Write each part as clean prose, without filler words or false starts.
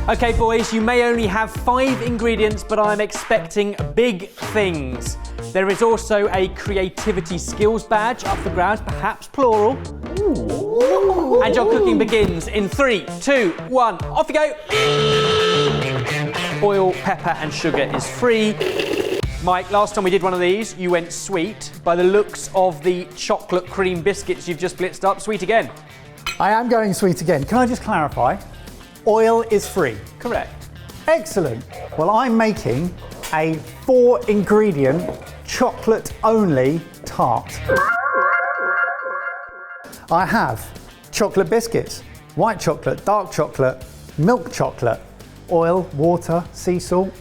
Okay, boys, you may only have 5 ingredients, but I'm expecting big things. There is also a creativity skills badge up for grabs, perhaps plural. Ooh. And your cooking begins in 3, 2, 1, off you go. Oil, pepper and sugar is free. Mike, last time we did one of these, you went sweet. By the looks of the chocolate cream biscuits you've just blitzed up, sweet again. I am going sweet again. Can I just clarify? Oil is free. Correct. Excellent. Well, I'm making a 4-ingredient, chocolate-only tart. I have chocolate biscuits, white chocolate, dark chocolate, milk chocolate, oil, water, sea salt.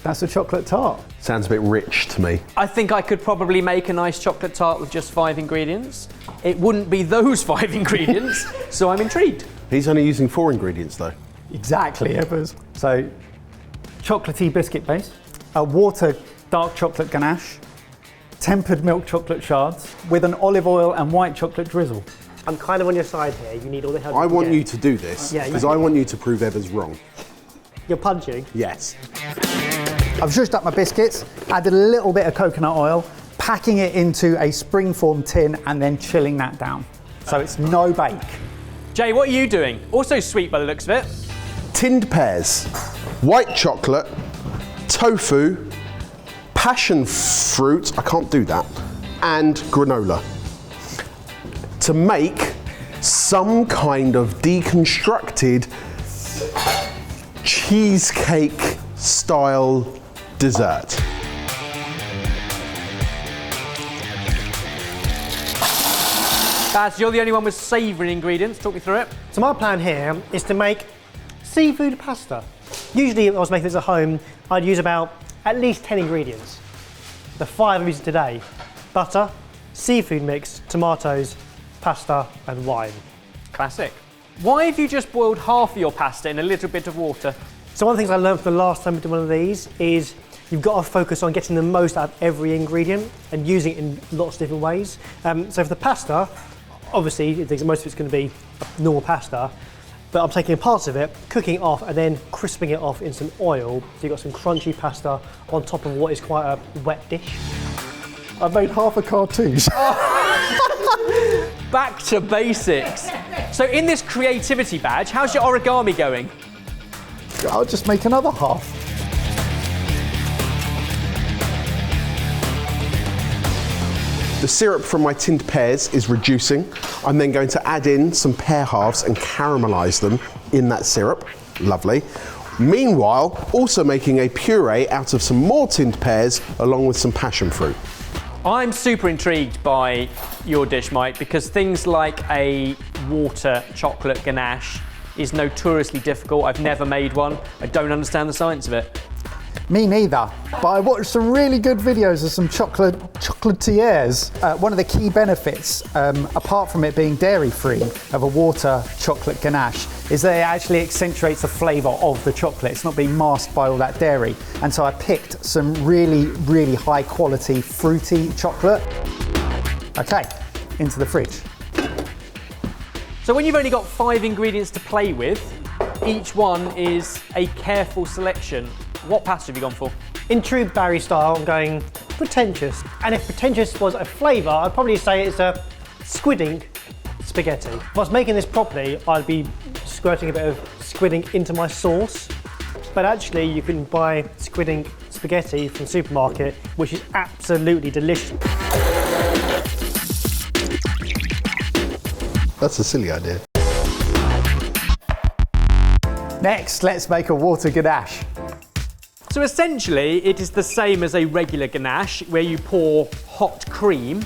That's a chocolate tart. Sounds a bit rich to me. I think I could probably make a nice chocolate tart with just 5 ingredients. It wouldn't be those 5 ingredients, so I'm intrigued. He's only using 4 ingredients though. Exactly, Evers. So, chocolatey biscuit base, a water dark chocolate ganache, tempered milk chocolate shards with an olive oil and white chocolate drizzle. I'm kind of on your side here. You need all the help. I want you to do this because I want you to prove Evers wrong. You're punching? Yes. I've zhuzhed up my biscuits, added a little bit of coconut oil, packing it into a springform tin and then chilling that down. So it's no bake. Jay, what are you doing? Also sweet by the looks of it. Tinned pears, white chocolate, tofu, passion fruit, I can't do that, and granola. To make some kind of deconstructed cheesecake style dessert. Baz, you're the only one with savoury ingredients. Talk me through it. So my plan here is to make seafood pasta. Usually if I was making this at home, I'd use about at least 10 ingredients. The 5 I'm using today: butter, seafood mix, tomatoes, pasta and wine. Classic. Why have you just boiled half of your pasta in a little bit of water? So one of the things I learned from the last time we did one of these is you've got to focus on getting the most out of every ingredient and using it in lots of different ways. So for the pasta, obviously I think most of it's going to be normal pasta, but I'm taking parts of it, cooking it off and then crisping it off in some oil, so you've got some crunchy pasta on top of what is quite a wet dish. I've made half a cartouche. Back to basics. So in this creativity badge, how's your origami going? I'll just make another half. The syrup from my tinned pears is reducing. I'm then going to add in some pear halves and caramelise them in that syrup. Lovely. Meanwhile, also making a puree out of some more tinned pears along with some passion fruit. I'm super intrigued by your dish, Mike, because things like a water chocolate ganache is notoriously difficult. I've never made one. I don't understand the science of it. Me neither, but I watched some really good videos of some chocolatiers. One of the key benefits, apart from it being dairy-free, of a water chocolate ganache is that it actually accentuates the flavour of the chocolate. It's not being masked by all that dairy. And so I picked some really, really high quality fruity chocolate. Okay, into the fridge. So when you've only got 5 ingredients to play with, each one is a careful selection. What pasta have you gone for? In true Barry style, I'm going pretentious. And if pretentious was a flavour, I'd probably say it's a squid ink spaghetti. If I was making this properly, I'd be squirting a bit of squid ink into my sauce. But actually, you can buy squid ink spaghetti from the supermarket, which is absolutely delicious. That's a silly idea. Next, let's make a water ganache. So essentially, it is the same as a regular ganache, where you pour hot cream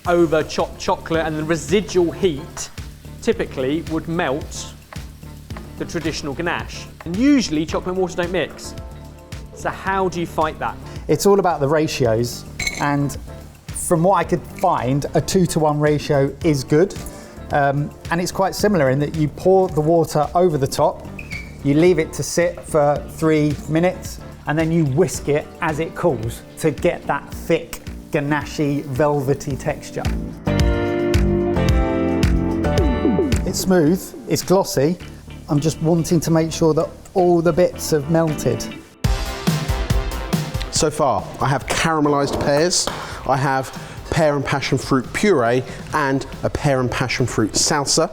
over chopped chocolate and the residual heat typically would melt the traditional ganache. And usually chocolate and water don't mix. So how do you fight that? It's all about the ratios, and from what I could find, a 2-to-1 ratio is good. And it's quite similar in that you pour the water over the top, you leave it to sit for 3 minutes, and then you whisk it as it cools to get that thick, ganache, velvety texture. It's smooth, it's glossy. I'm just wanting to make sure that all the bits have melted. So far, I have caramelised pears, I have pear and passion fruit puree, and a pear and passion fruit salsa.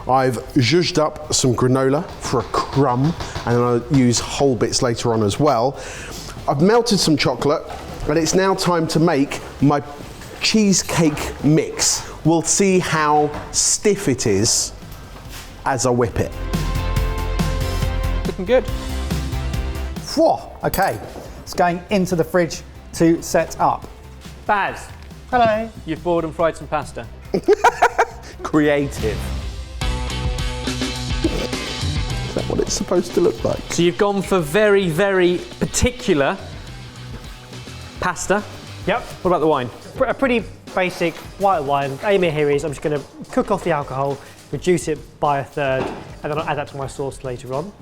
I've zhuzhed up some granola for a crumb, and then I'll use whole bits later on as well. I've melted some chocolate, and it's now time to make my cheesecake mix. We'll see how stiff it is as I whip it. Looking good. Whew, okay, it's going into the fridge to set up. Baz, Hello. you've boiled and fried some pasta. Creative. Is that what it's supposed to look like? So you've gone for very, very particular pasta. Yep. What about the wine? A pretty basic white wine. Aim here is I'm just going to cook off the alcohol, reduce it by a third, and then I'll add that to my sauce later on.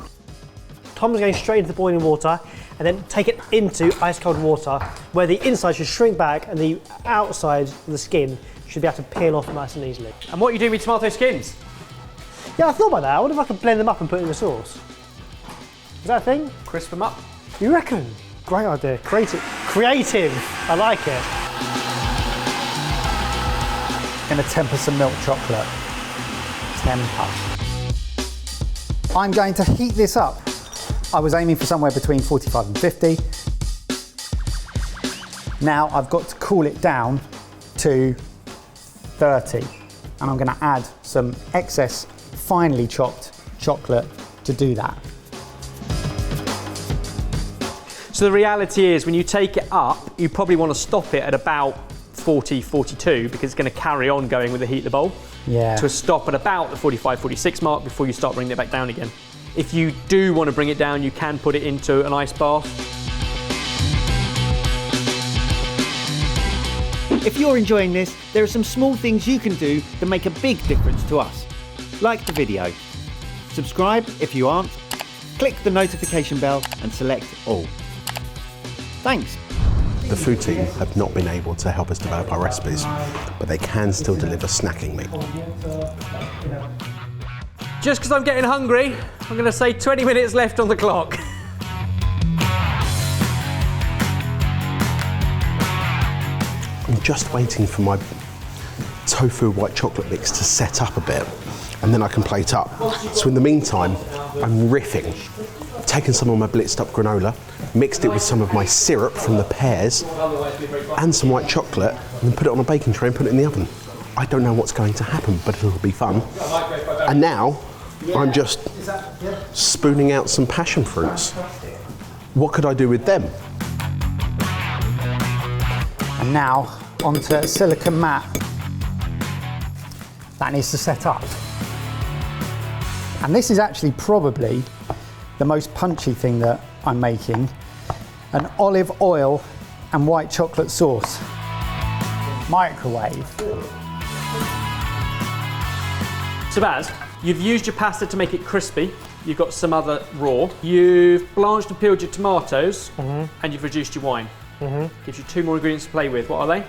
Tom's going straight into the boiling water and then take it into ice cold water where the inside should shrink back and the outside, the skin, should be able to peel off nice and easily. And what are you doing with tomato skins? Yeah, I thought about that. I wonder if I could blend them up and put it in the sauce. Is that a thing? Crisp them up. You reckon? Great idea. Creative. Creative. I like it. Gonna temper some milk chocolate. Temper. I'm going to heat this up. I was aiming for somewhere between 45 and 50. Now I've got to cool it down to 30. And I'm going to add some excess finely chopped chocolate to do that. So the reality is when you take it up, you probably want to stop it at about 40, 42 because it's going to carry on going with the heat of the bowl. Yeah. To a stop at about the 45, 46 mark before you start bringing it back down again. If you do want to bring it down, you can put it into an ice bath. If you're enjoying this, there are some small things you can do that make a big difference to us. Like the video, subscribe if you aren't, click the notification bell and select all. Thanks. The food team have not been able to help us develop our recipes, but they can still deliver snacking meat. Just because I'm getting hungry, I'm going to say 20 minutes left on the clock. I'm just waiting for my tofu white chocolate mix to set up a bit, and then I can plate up. So in the meantime, I'm riffing. I've taken some of my blitzed up granola, mixed it with some of my syrup from the pears, and some white chocolate, and then put it on a baking tray and put it in the oven. I don't know what's going to happen, but it'll be fun. And now, I'm just spooning out some passion fruits. What could I do with them? And now onto a silicone mat. That needs to set up. And this is actually probably the most punchy thing that I'm making. An olive oil and white chocolate sauce. Microwave. So Baz, you've used your pasta to make it crispy. You've got some other raw. You've blanched and peeled your tomatoes, and you've reduced your wine. Gives you two more ingredients to play with. What are they?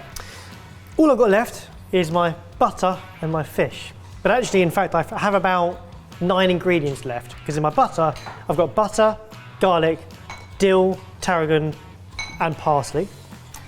All I've got left is my butter and my fish. But actually, in fact, I have about 9 ingredients left, because in my butter, I've got butter, garlic, dill, tarragon, and parsley.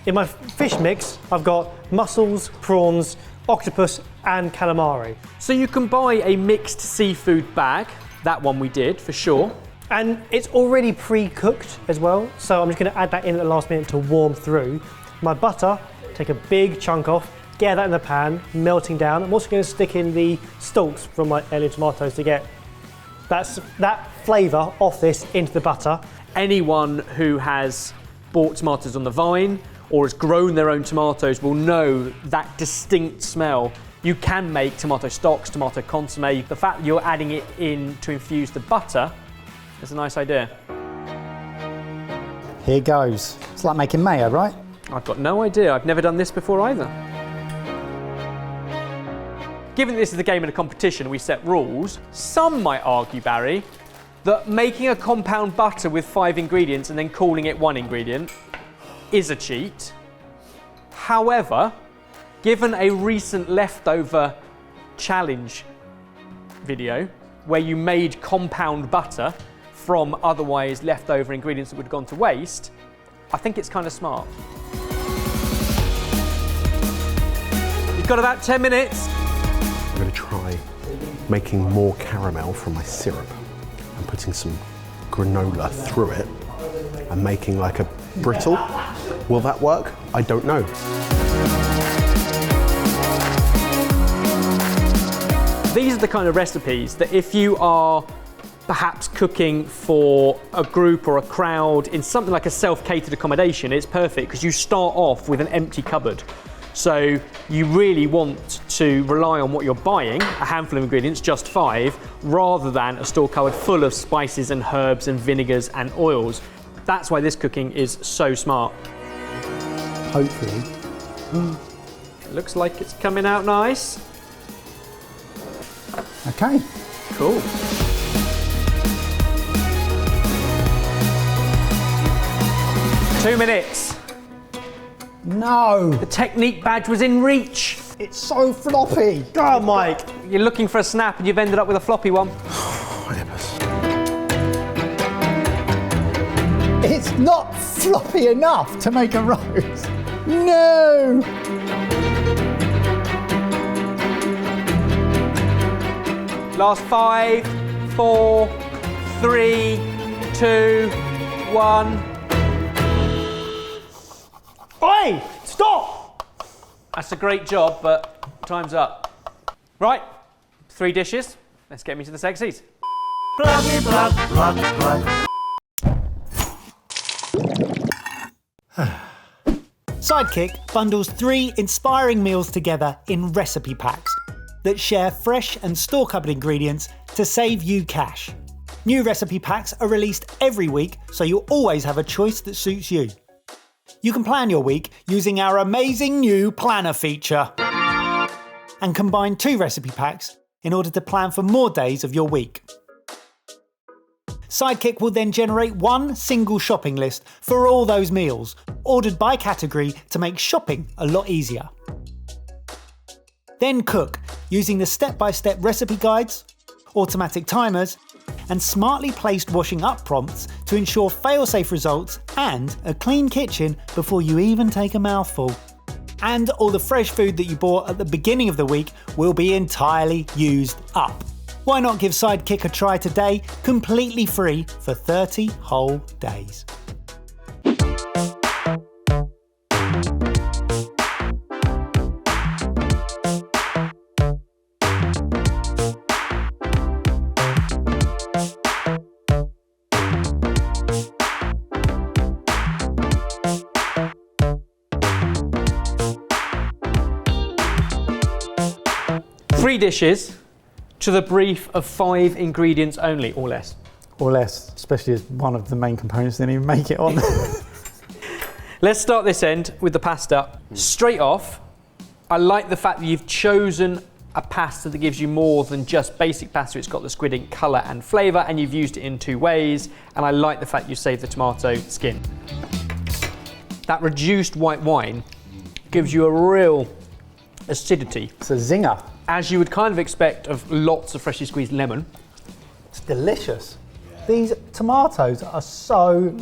In my fish mix, I've got mussels, prawns, octopus, and calamari. So you can buy a mixed seafood bag. That one we did, for sure. And it's already pre-cooked as well, so I'm just going to add that in at the last minute to warm through. My butter, take a big chunk off, get that in the pan, melting down. I'm also going to stick in the stalks from my heirloom tomatoes to get that flavour off this into the butter. Anyone who has bought tomatoes on the vine or has grown their own tomatoes will know that distinct smell. You can make tomato stocks, tomato consomme. The fact that you're adding it in to infuse the butter is a nice idea. Here goes. It's like making mayo, right? I've got no idea. I've never done this before either. Given that this is a game and a competition, we set rules. Some might argue, Barry, that making a compound butter with 5 ingredients and then calling it 1 ingredient is a cheat. However, given a recent leftover challenge video, where you made compound butter from otherwise leftover ingredients that would have gone to waste, I think it's kind of smart. You've got about 10 minutes. I'm going to try making more caramel from my syrup and putting some granola through it and making like a brittle. Will that work? I don't know. These are the kind of recipes that if you are perhaps cooking for a group or a crowd in something like a self-catered accommodation, it's perfect because you start off with an empty cupboard. So you really want to rely on what you're buying, a handful of ingredients, just 5, rather than a store cupboard full of spices and herbs and vinegars and oils. That's why this cooking is so smart. Hopefully. It looks like it's coming out nice. Okay. Cool. Two minutes. No, The technique badge was in reach. it's so floppy. Go on, Mike. You're looking for a snap and you've ended up with a floppy one. It's not floppy enough to make a rose. No. Last 5, 4, 3, 2, 1. Oi! Stop! That's a great job, but time's up. Right, 3 dishes. Let's get me to the sexies. Sidekick bundles 3 inspiring meals together in recipe packs that share fresh and store cupboard ingredients to save you cash. New recipe packs are released every week, so you'll always have a choice that suits you. You can plan your week using our amazing new planner feature and combine 2 recipe packs in order to plan for more days of your week. Sidekick will then generate one single shopping list for all those meals, ordered by category to make shopping a lot easier. Then cook using the step-by-step recipe guides, automatic timers, and smartly placed washing up prompts to ensure fail-safe results and a clean kitchen before you even take a mouthful. And all the fresh food that you bought at the beginning of the week will be entirely used up. Why not give Sidekick a try today, completely free for 30 whole days? Three dishes to the brief of 5 ingredients only, or less. Or less, especially as one of the main components didn't even make it on. Let's start this end with the pasta. Straight off, I like the fact that you've chosen a pasta that gives you more than just basic pasta. It's got the squid ink colour and flavour, and you've used it in 2 ways. And I like the fact you saved the tomato skin. That reduced white wine gives you a real acidity, It's a zinger. as you would kind of expect of lots of freshly squeezed lemon. It's delicious. These tomatoes are so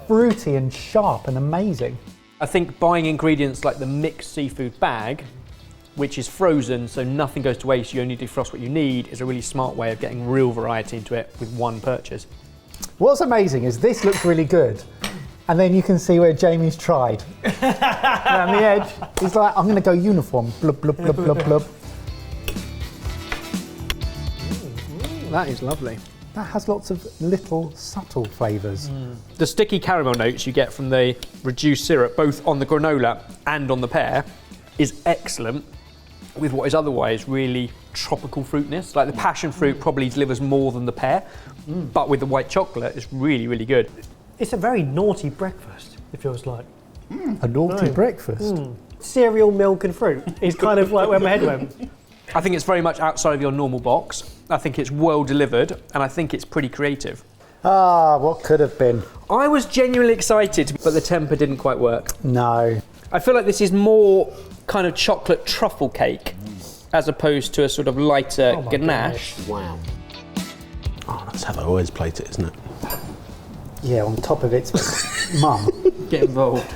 fruity and sharp and amazing. I think buying ingredients like the mixed seafood bag, which is frozen so nothing goes to waste, you only defrost what you need, is a really smart way of getting real variety into it with one purchase. What's amazing is this looks really good, and then you can see where Jamie's tried. Around the edge, he's like, I'm going to go uniform. Blub, blub, blub, blub, blub. That is lovely. That has lots of little subtle flavours. The sticky caramel notes you get from the reduced syrup, both on the granola and on the pear, is excellent with what is otherwise really tropical fruitness. Like the passion fruit probably delivers more than the pear, but with the white chocolate, it's really, really good. It's a very naughty breakfast, it feels like. A naughty breakfast. Cereal, milk and fruit is kind of like where my head went. I think it's very much outside of your normal box. I think it's well delivered, and I think it's pretty creative. Ah, what could have been? I was genuinely excited, but the temper didn't quite work. No. I feel like this is more kind of chocolate truffle cake as opposed to a sort of lighter ganache. Wow. Oh, that's how they always plate it, isn't it? Yeah, on top of its mum. Get involved.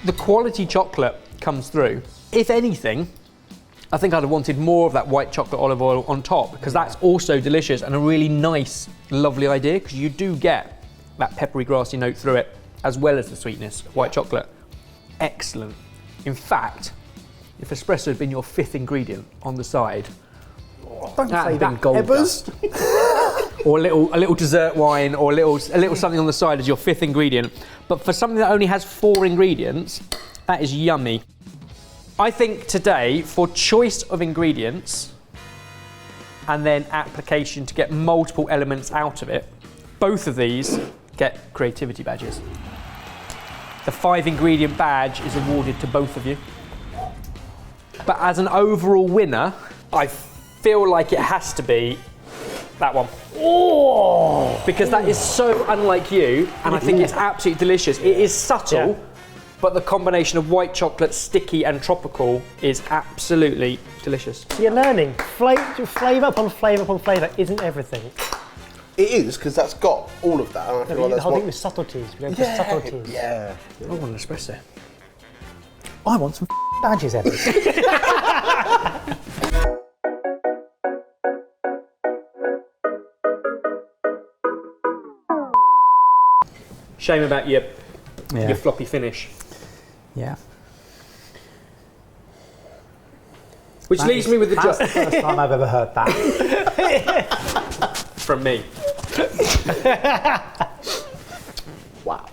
The quality chocolate comes through. If anything, I think I'd have wanted more of that white chocolate olive oil on top, because that's also delicious and a really nice, lovely idea, because you do get that peppery, grassy note through it, as well as the sweetness of white chocolate. Excellent. In fact, if espresso had been your 5th ingredient on the side, Don't say that, gold Ebbers. dust. Or a little dessert wine, or a little something on the side as your 5th ingredient. But for something that only has 4 ingredients, that is yummy. I think today, for choice of ingredients and then application to get multiple elements out of it, both of these get creativity badges. The 5 ingredient badge is awarded to both of you. But as an overall winner, I feel like it has to be that one. Oh! Because that is so unlike you, and I think it's absolutely delicious. It is subtle, but the combination of white chocolate, sticky and tropical is absolutely delicious. You're learning. Flavour upon flavour upon flavour isn't everything. It is, because that's got all of that. And I feel like The that's whole what... thing with subtleties. We're going for subtleties. Yeah. I want an espresso. I want some badges, Ebbers. Shame about your floppy finish. Yeah. Which leaves me with the That's job the first time I've ever heard that. from me. Wow.